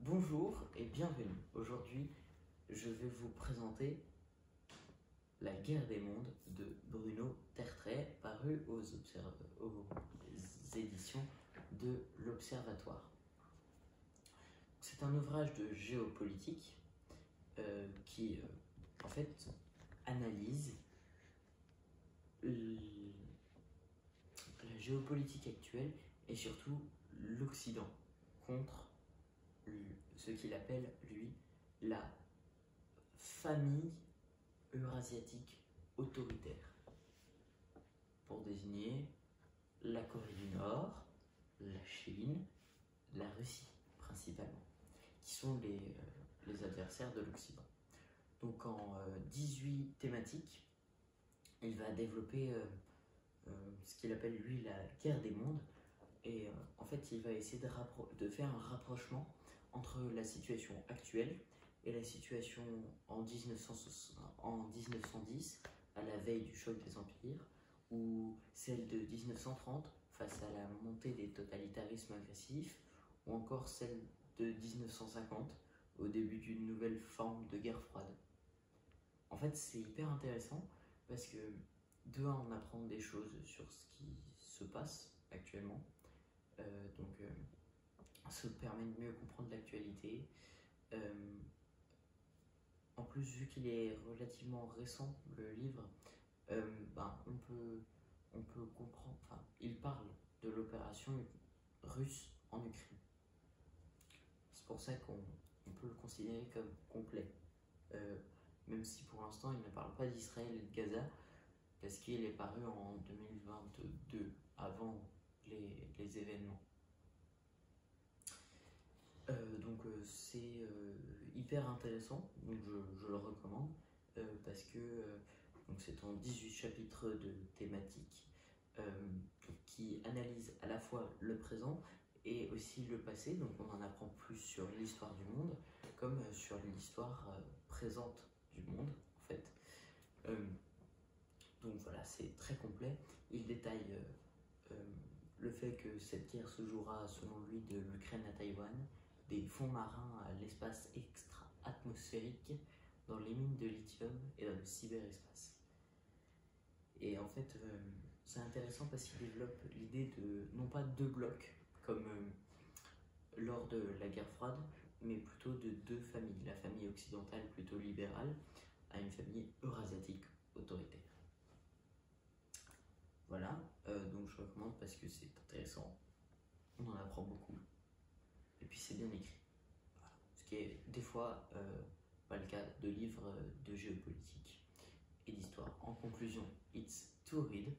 Bonjour et bienvenue. Aujourd'hui, je vais vous présenter La guerre des mondes de Bruno Tertrais, paru aux éditions de l'Observatoire. C'est un ouvrage de géopolitique qui, en fait, analyse la géopolitique actuelle et surtout l'Occident contre ce qu'il appelle, lui, la famille eurasiatique autoritaire, pour désigner la Corée du Nord, la Chine, la Russie principalement, qui sont les adversaires de l'Occident. Donc en 18 thématiques, il va développer ce qu'il appelle lui la guerre des mondes, et en fait il va essayer de faire un rapprochement entre la situation actuelle et la situation en 1910, à la veille du choc des empires, ou celle de 1930 face à la montée des totalitarismes agressifs, ou encore celle de 1950 au début d'une nouvelle forme de guerre froide. En fait, c'est hyper intéressant parce que de un, on apprend des choses sur ce qui se passe actuellement, ça permet de mieux comprendre l'actualité. En plus, vu qu'il est relativement récent, le livre, on peut comprendre, enfin, il parle de l'opération russe en Ukraine. C'est pour ça qu'on peut le considérer comme complet. Même si pour l'instant il ne parle pas d'Israël et de Gaza, parce qu'il est paru en 2022, avant les événements. C'est hyper intéressant, donc je le recommande, parce que c'est en 18 chapitres de thématiques qui analysent à la fois le présent et aussi le passé, donc on en apprend plus sur l'histoire du monde, comme sur l'histoire présente du monde, en fait. Donc voilà, c'est très complet. Il détaille le fait que cette guerre se jouera, selon lui, de l'Ukraine à Taïwan, des fonds marins à l'espace extra-atmosphérique, dans les mines de lithium et dans le cyberespace. Et en fait, c'est intéressant parce qu'il développe l'idée de, non pas deux blocs, comme lors de la guerre froide, mais plutôt de deux familles. La famille occidentale plutôt libérale à une famille eurasiatique autoritaire. Voilà, donc je recommande parce que c'est intéressant, on en apprend beaucoup, et puis c'est bien écrit. Voilà. Ce qui est des fois pas le cas de livres de géopolitique et d'histoire. En conclusion, it's to read,